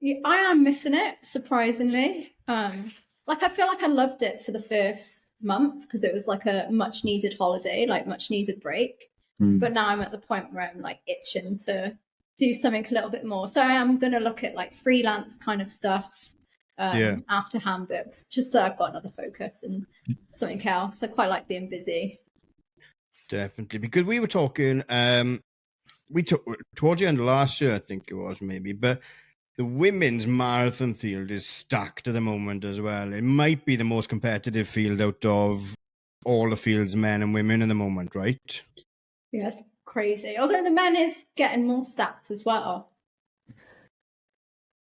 Yeah, I am missing it, surprisingly. Like I feel like I loved it for the first month because it was like a much needed holiday, like much needed break. But now I'm at the point where I'm like itching to do something a little bit more. So I am going to look at like freelance kind of stuff after Hamburg's, just so I've got another focus and something else. I quite like being busy. Definitely, because we were talking, we took towards the end of last year, I think it was maybe, but the women's marathon field is stacked at the moment as well. It might be the most competitive field out of all the fields, men and women, at the moment, right? Yes, crazy. Although the men is getting more stacked as well.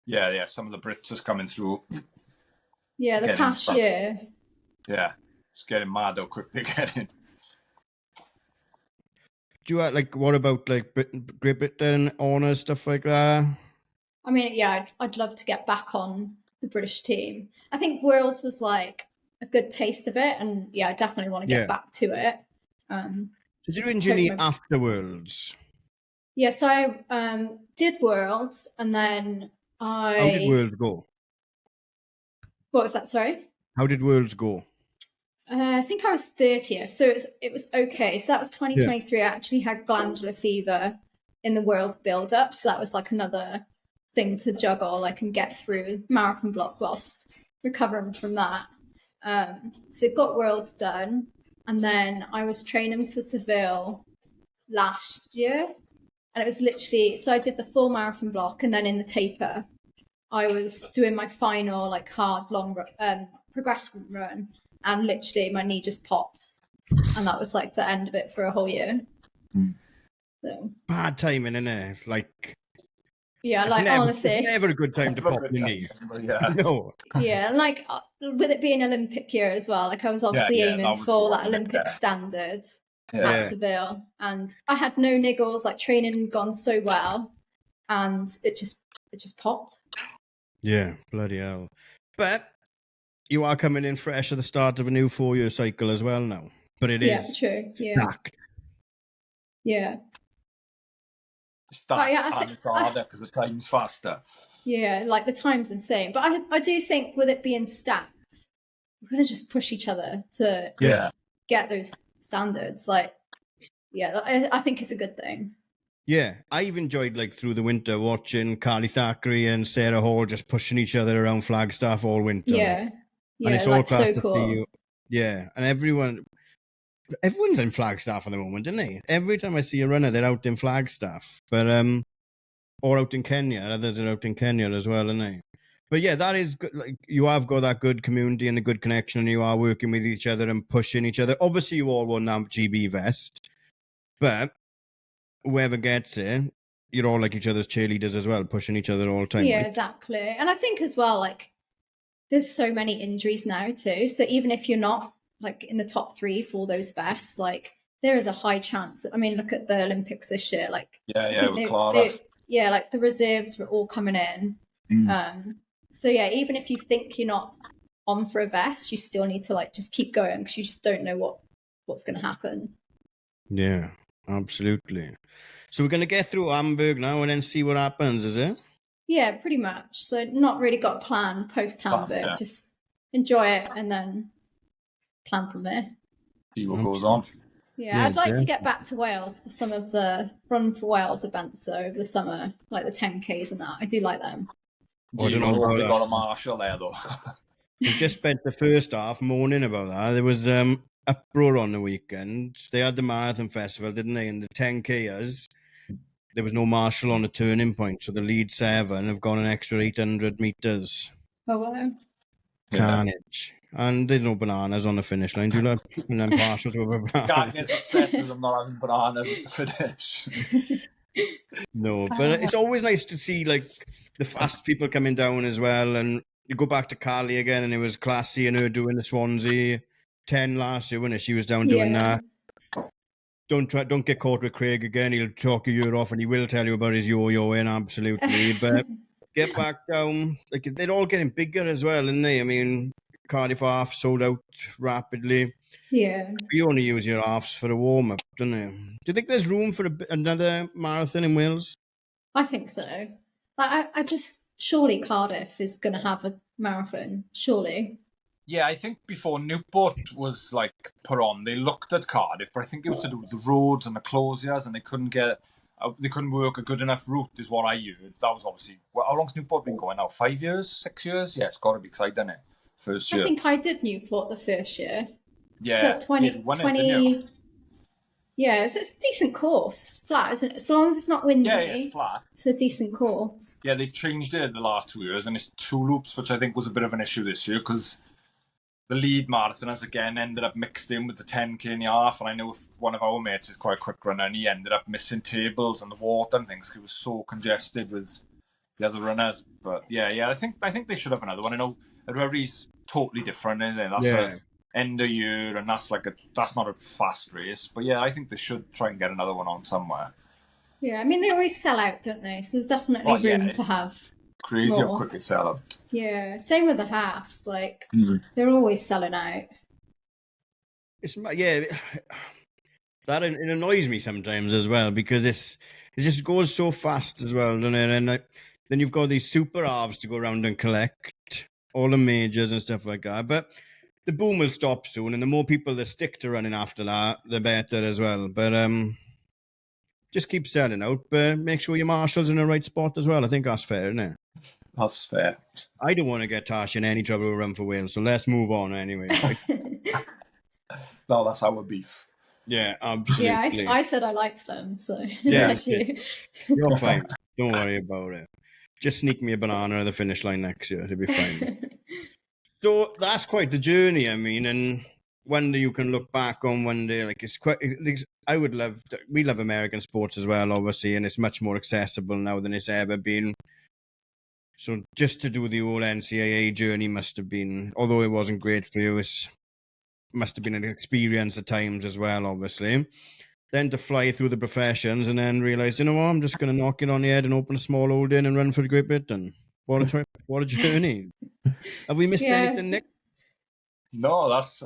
Yeah. Some of the Brits is coming through. Yeah, the past year. Yeah, it's getting mad how quick they're getting. Do you like? What about like Great Britain honours, stuff like that? I mean, yeah, I'd love to get back on the British team. I think Worlds was like a good taste of it, and I definitely want to get back to it. Did you injury after Worlds? Yeah, so I did Worlds, and then How did Worlds go? What was that? Sorry. How did Worlds go? I think I was 30th, so it was okay. So that was 2023. I actually had glandular fever in the world build-up, so that was like another thing to juggle, like, and get through marathon block whilst recovering from that. So got Worlds done, and then I was training for Seville last year, and it was literally, so I did the full marathon block, and then in the taper I was doing my final like hard long progressive run, and literally my knee just popped, and that was like the end of it for a whole year. So bad timing, innit? Like, yeah, like honestly, it's never a good time to pop your knee. Yeah. No. Yeah, like with it being Olympic year as well, like I was obviously aiming for that Olympic standard at Seville, and I had no niggles. Like training had gone so well, and it just popped. Yeah, bloody hell. But you are coming in fresh at the start of a new 4-year cycle as well now. But it is true. stacked. Yeah. And it's harder because the time's faster. Yeah, like the time's insane. But I do think with it being stacked, we're going to just push each other to get those standards. Like, yeah, I think it's a good thing. Yeah, I've enjoyed, like, through the winter watching Carly Thackeray and Sarah Hall just pushing each other around Flagstaff all winter. Yeah, like. yeah, And it's like all class so to cool. see you. Yeah, and everyone's in Flagstaff at the moment, isn't they? Every time I see a runner, they're out in Flagstaff. But or out in Kenya. Others are out in Kenya as well, aren't they? But yeah, that is good. Like, you have got that good community and the good connection, and you are working with each other and pushing each other. Obviously, you all won that GB vest, but whoever gets it, you're all like each other's cheerleaders as well, pushing each other all the time. Yeah, right? exactly. And I think as well, like, there's so many injuries now too. So even if you're not like in the top 3 for those vests, like there is a high chance. I mean, look at the Olympics this year. Like, with Clara. Like the reserves were all coming in. So yeah, even if you think you're not on for a vest, you still need to like just keep going because you just don't know what's going to happen. Yeah, absolutely. So we're going to get through Hamburg now and then see what happens, is it? Yeah, pretty much. So not really got a plan post Hamburg. Just enjoy it and then plan from there. See what goes on. Yeah, I'd like to get back to Wales for some of the Run for Wales events though, over the summer, like the 10Ks and that. I do like them. I don't know if they got a marshal there though. We just spent the first half moaning about that. There was uproar on the weekend. They had the Marathon Festival, didn't they? And the 10Kers, there was no marshal on the turning point. So the lead 7 have gone an extra 800 metres. Oh, wow. Carnage. And there's no bananas on the finish line. Do you like and then partial to a banana? Can't get upset because I'm not having bananas at the finish. No, but it's always nice to see like the fast people coming down as well. And you go back to Carly again, and it was classy, and her doing the Swansea 10 last year, wasn't it? She was down doing that. Don't get caught with Craig again. He'll talk your ear off, and he will tell you about his yo-yoing, absolutely. But get back down. Like, they're all getting bigger as well, aren't they? I mean, Cardiff half sold out rapidly. Yeah. You only use your halves for a warm-up, don't you? Do you think there's room for another marathon in Wales? I think so. I just, surely Cardiff is going to have a marathon, surely. Yeah, I think before Newport was like put on, they looked at Cardiff, but I think it was to do with the roads and the closures, and they couldn't work a good enough route, is what I heard. That was obviously, how long's Newport been going now? 5 years, 6 years? Yeah, it's got to be exciting, isn't it? First year. I think I did Newport the first year. Yeah. So 20. Yeah, it's a decent course. It's flat, isn't it? As long as it's not windy. Yeah, it's flat. It's a decent course. Yeah, they've changed it in the last 2 years, and it's 2 loops, which I think was a bit of an issue this year, because the lead marathoners again ended up mixed in with the 10K in the half, and I know one of our mates is quite a quick runner, and he ended up missing tables and the water and things because he was so congested with the other runners. But yeah, I think they should have another one. I know Rurry's totally different, isn't it? That's an end of year, and that's not a fast race. But yeah, I think they should try and get another one on somewhere. Yeah, I mean they always sell out, don't they? So there's definitely room to have. Crazy how quick it sell out. Yeah, same with the halves. Like they're always selling out. That it annoys me sometimes as well, because it just goes so fast as well, doesn't it? And Then you've got these super halves to go around and collect all the majors and stuff like that. But the boom will stop soon, and the more people that stick to running after that, the better as well. But just keep selling out, but make sure your marshal's in the right spot as well. I think that's fair, isn't it? That's fair. I don't want to get Tash in any trouble with Run for Wales, so let's move on anyway. Right? No, that's our beef. Yeah, absolutely. Yeah, I said I liked them, so Yeah, you're fine. Don't worry about it. Just sneak me a banana at the finish line next year. It'll be fine. So that's quite the journey. I mean, and one day you can look back on one day, like it's quite. We love American sports as well, obviously, and it's much more accessible now than it's ever been. So just to do the whole NCAA journey must have been, although it wasn't great for you, it must have been an experience at times as well, obviously. Then to fly through the professions and then realise, you know what, I'm just going to knock it on the head and open a small old inn and run for a great bit. And what a trip, what a journey. Have we missed anything, Nick? No, that's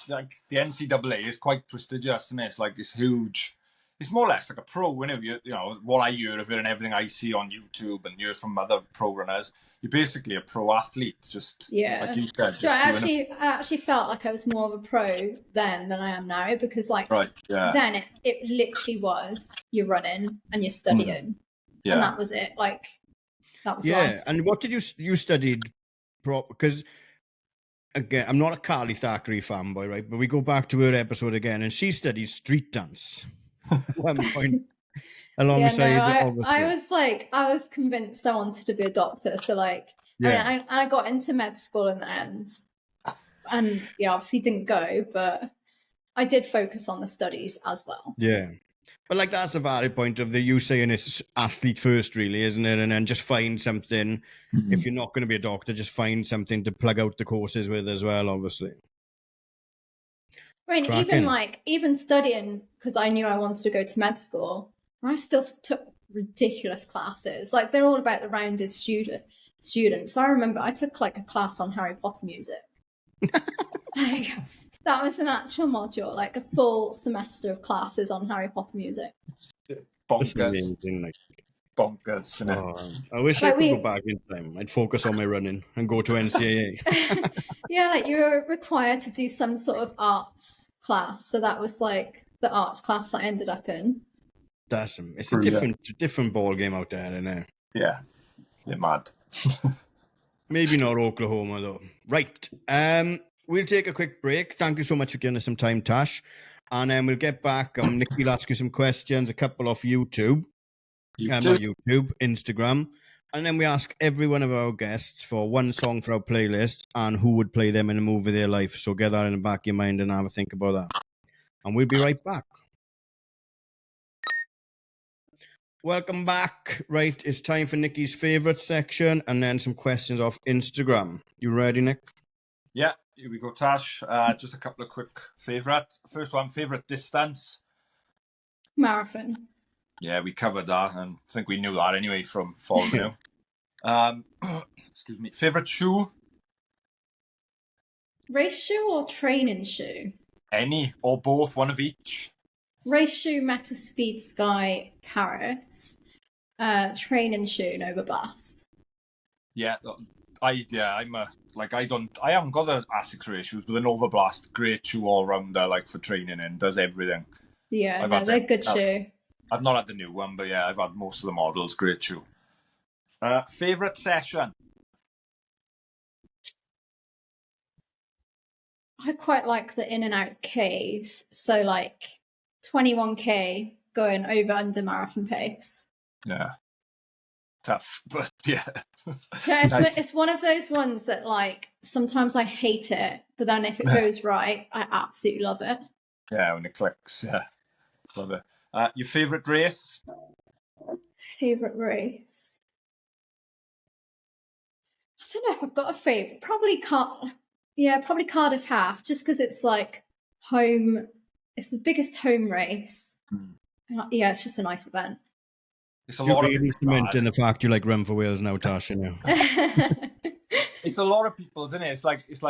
like the NCAA is quite prestigious, isn't it? It's like this huge. It's more or less like a pro, isn't it? You know what I hear of it and everything I see on YouTube and hear from other pro runners. You're basically a pro athlete, just like you said. So I actually felt like I was more of a pro then than I am now, because then it literally was you're running and you're studying, and that was it. Like that was life. And what did you studied? Because again, I'm not a Carly Thackeray fanboy, right? But we go back to her episode again, and she studies street dance. One point alongside. I was convinced I wanted to be a doctor. So I got into med school in the end, and obviously didn't go, but I did focus on the studies as well. Yeah. But like that's a valid point of you saying it's athlete first, really, isn't it? And then just find something. If you're not going to be a doctor, just find something to plug out the courses with as well, obviously. I mean, even studying, because I knew I wanted to go to med school, I still took ridiculous classes. Like they're all about the rounded students. I remember I took like a class on Harry Potter music. Like that was an actual module, like a full semester of classes on Harry Potter music. Bonkers. I wish I could go back in time. I'd focus on my running and go to NCAA. Yeah, like you were required to do some sort of arts class. So that was like the arts class I ended up in. It's a different ball game out there, isn't it? Yeah, you're mad. Maybe not Oklahoma though. Right. We'll take a quick break. Thank you so much for giving us some time, Tash. And then we'll get back. Nikki will ask you some questions, a couple off YouTube. Not YouTube, Instagram. And then we ask every one of our guests for one song for our playlist and who would play them in a movie of their life. So get that in the back of your mind and have a think about that. And we'll be right back. Welcome back. Right, it's time for Nikki's favourite section and then some questions off Instagram. You ready, Nick? Yeah, here we go, Tash. Just a couple of quick favourite. First one, favourite distance? Marathon. Yeah, we covered that, and I think we knew that anyway from following excuse me. Favourite shoe? Race shoe or training shoe? Any or both, one of each. Race shoe, Meta Speed Sky Paris. Training shoe, Nova Blast. Yeah, I haven't got the Asics race shoes, but the Nova Blast, great shoe all rounder, like for training and does everything. Yeah, they're good shoe. I've not had the new one, but yeah, I've had most of the models. Great shoe. Favourite session? I quite like the in and out Ks. So like 21K going over under marathon pace. Yeah. Tough, but yeah. Yeah, it's one of those ones that like sometimes I hate it, but then if it goes right, I absolutely love it. Yeah, when it clicks, yeah. Love it. Your favourite race? Favourite race? I don't know if I've got a favourite. Probably Cardiff Half, just because it's like home. It's the biggest home race. Yeah, it's just a nice event. It's a lot of people cementing the fact you like Run for Wales now, Tasha. Now. It's a lot of people, isn't it? It's like it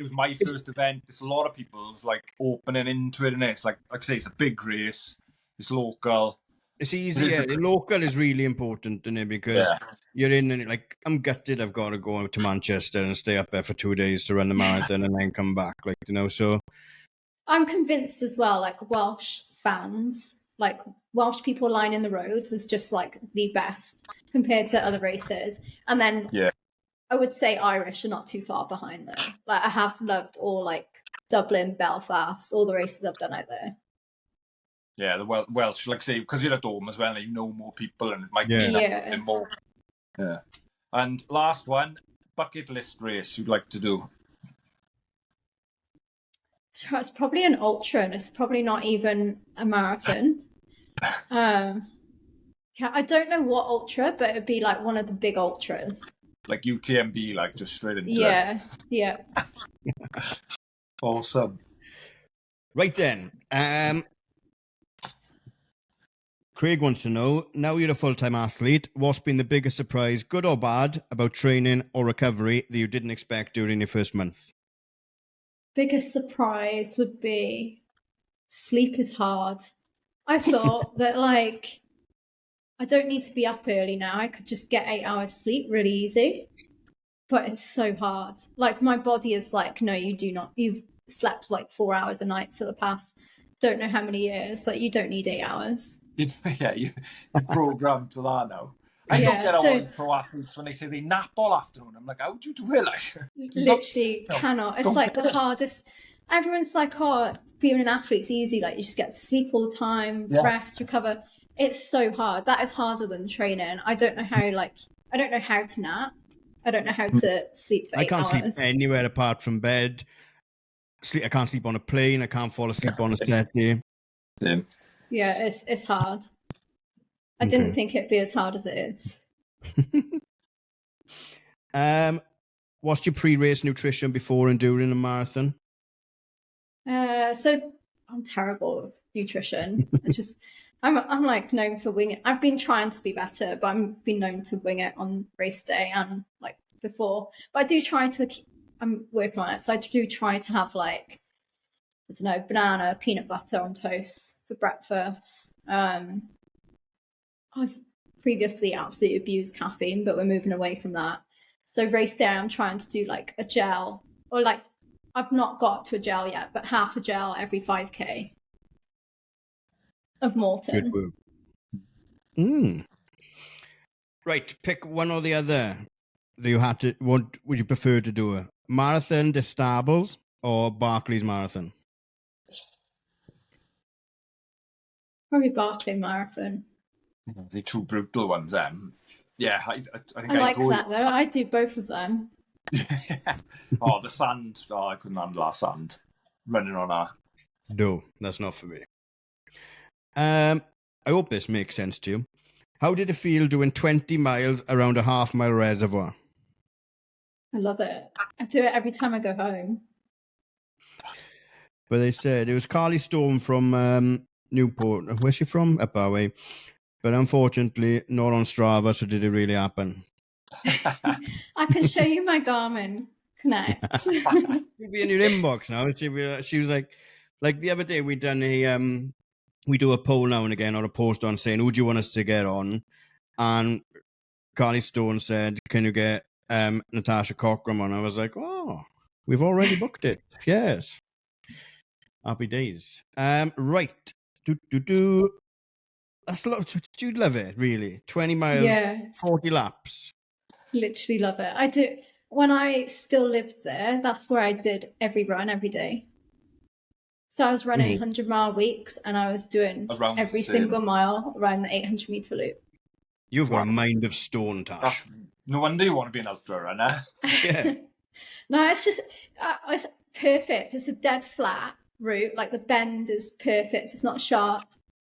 was my first event. It's a lot of people's like opening into it, and it's like I say, it's a big race. It's local. It's easy. Yeah, the local is really important, isn't it? Because you're in and like, I'm gutted. I've got to go to Manchester and stay up there for 2 days to run the marathon and then come back. Like, you know, so I'm convinced as well, like Welsh fans, like Welsh people lining the roads is just like the best compared to other races. And then I would say Irish are not too far behind though. Like I have loved all like Dublin, Belfast, all the races I've done out there. Yeah, the Welsh, like I say, because you're at home as well, and you know more people, and it might be more. Yeah. And last one, bucket list race you'd like to do. So it's probably an ultra, and it's probably not even a marathon. I don't know what ultra, but it'd be like one of the big ultras. Like UTMB, like just straight into it. Yeah. Awesome. Right then. Craig wants to know, now you're a full-time athlete, what's been the biggest surprise, good or bad, about training or recovery that you didn't expect during your first month? Biggest surprise would be sleep is hard. I thought that like I don't need to be up early now. I could just get 8 hours sleep really easy. But it's so hard. Like my body is like, no, you do not. You've slept like 4 hours a night for the past don't know how many years. Like you don't need 8 hours. You're programmed to that now. I don't get on pro athletes when they say they nap all afternoon. I'm like, how do you do it? Like, literally cannot. It's like the hardest. Everyone's like, oh, being an athlete's easy. Like you just get to sleep all the time, rest, recover. It's so hard. That is harder than training. I don't know how to nap. I don't know how to sleep for 8 hours. I can't sleep anywhere apart from bed. I can't sleep on a plane. I can't fall asleep on a settee. Yeah, it's hard. I didn't think it'd be as hard as it is. What's your pre-race nutrition before and during a marathon? So I'm terrible with nutrition. I'm like known for winging. I've been trying to be better, but I've been known to wing it on race day and like before. But I do try to. I'm working on it, so I do try to have like, I don't know, banana, peanut butter on toast for breakfast. I've previously absolutely abused caffeine, but we're moving away from that. So race day, I'm trying to do like a gel, or like I've not got to a gel yet, but half a gel every 5K of Morton. Good. Right, pick one or the other. That you had to. What would you prefer to do? Marathon des Stables or Barclays Marathon? Probably Barclay Marathon. The two brutal ones, yeah, I think I like that though. I do both of them. Oh, the sand! Oh, I couldn't handle that sand. Running on that. No, that's not for me. I hope this makes sense to you. How did it feel doing 20 miles around a half-mile reservoir? I love it. I do it every time I go home. But they said it was Carly Storm from Newport. Where's she from? Up our way. But unfortunately, not on Strava, so did it really happen? I can show you my Garmin Connect. She'll be in your inbox now. She was like the other day we done we do a poll now and again or a post on saying, who do you want us to get on? And Carly Stone said, can you get Natasha Cochran on? I was like, oh, we've already booked it. Yes. Happy days. Right. That's a lot. You'd love it, really. 20 miles, 40 laps. Literally love it. I do. When I still lived there, that's where I did every run every day. So I was running 100-mile weeks and I was doing around every single mile around the 800-meter loop. You've got a mind of stone, Tash. No wonder you want to be an ultra runner. Yeah. No, it's just it's perfect. It's a dead flat route. Like the bend is perfect. It's not sharp.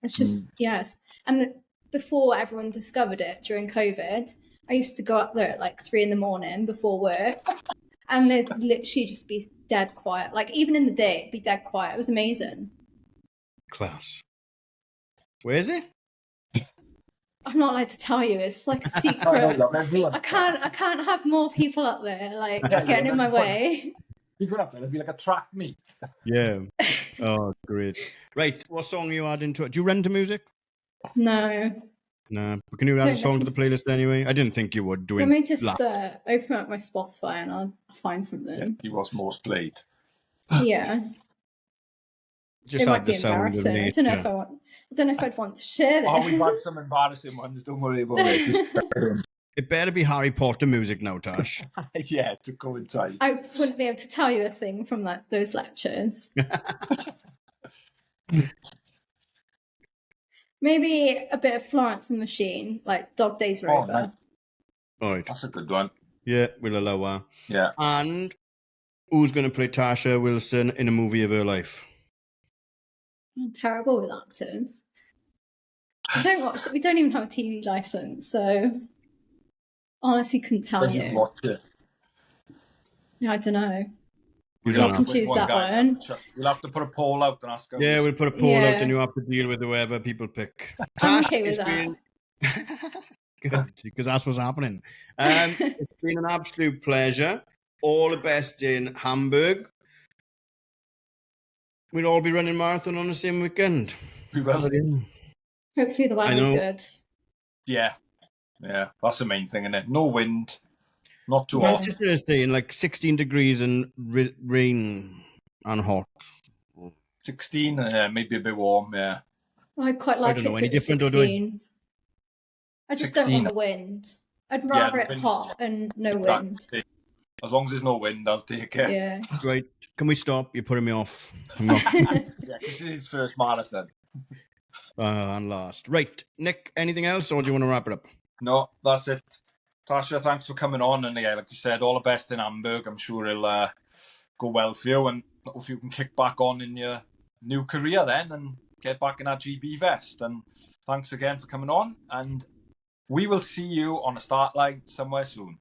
It's just, yes. And before everyone discovered it during COVID, I used to go up there at like 3 a.m. before work and it'd literally just be dead quiet. Like even in the day, it'd be dead quiet. It was amazing. Class. Where is it? I'm not allowed to tell you. It's like a secret. I can't have more people up there like getting in my way. You go up there, it'd be like a track meet. Yeah. Oh, great. Right. What song are you adding to it? Do you run to music? No. Nah. But can you add a Don't song to the listen playlist anyway? I didn't think you would. Let me just open up my Spotify and I'll find Yeah, something. he was most played. Yeah. Just It add might be the sound of embarrassing. I don't know if nature. I don't know if I'd want to share this. Oh, we've had some embarrassing ones. Don't worry about it. Just It better be Harry Potter music now, Tash. yeah, to coincide. I wouldn't be able to tell you a thing from those lectures. Maybe a bit of Florence and the Machine, like Dog Days Are Over. Nice. All right. That's a good one. Yeah, we'll allow her. Yeah. And who's going to play Natasha Wilson in a movie of her life? I'm terrible with actors. We don't even have a TV license, so honestly couldn't tell Then you. you've watched it. Yeah, I don't know. We You don't can have. choose that one. We'll have to put a poll out and ask her. Yeah, we'll put a poll out Yeah. and you have to deal with whoever people pick. I'm Tash, okay with it's that. Good, because that's what's happening. It's been an absolute pleasure. All the best in Hamburg. We'll all be running marathon on the same weekend. We will. Hopefully the weather's good. Yeah. Yeah, that's the main thing, isn't it? No wind, not too No. hot. Just saying, like 16 degrees and rain and hot. 16, maybe a bit warm, yeah. I quite like don't it know, if any it's different or 16. I just don't 16. want the wind. I'd rather the it wind's- hot and no wind. As long as there's no wind, I'll take it. Yeah. Right, can we stop? You're putting me off. Yeah, this is his first marathon. And last. Right, Nick, anything else or do you want to wrap it up? No, that's it. Tasha, thanks for coming on. And yeah, like you said, all the best in Hamburg. I'm sure it'll go well for you. And if you can kick back on in your new career then and get back in that GB vest. And thanks again for coming on. And we will see you on the start line somewhere soon.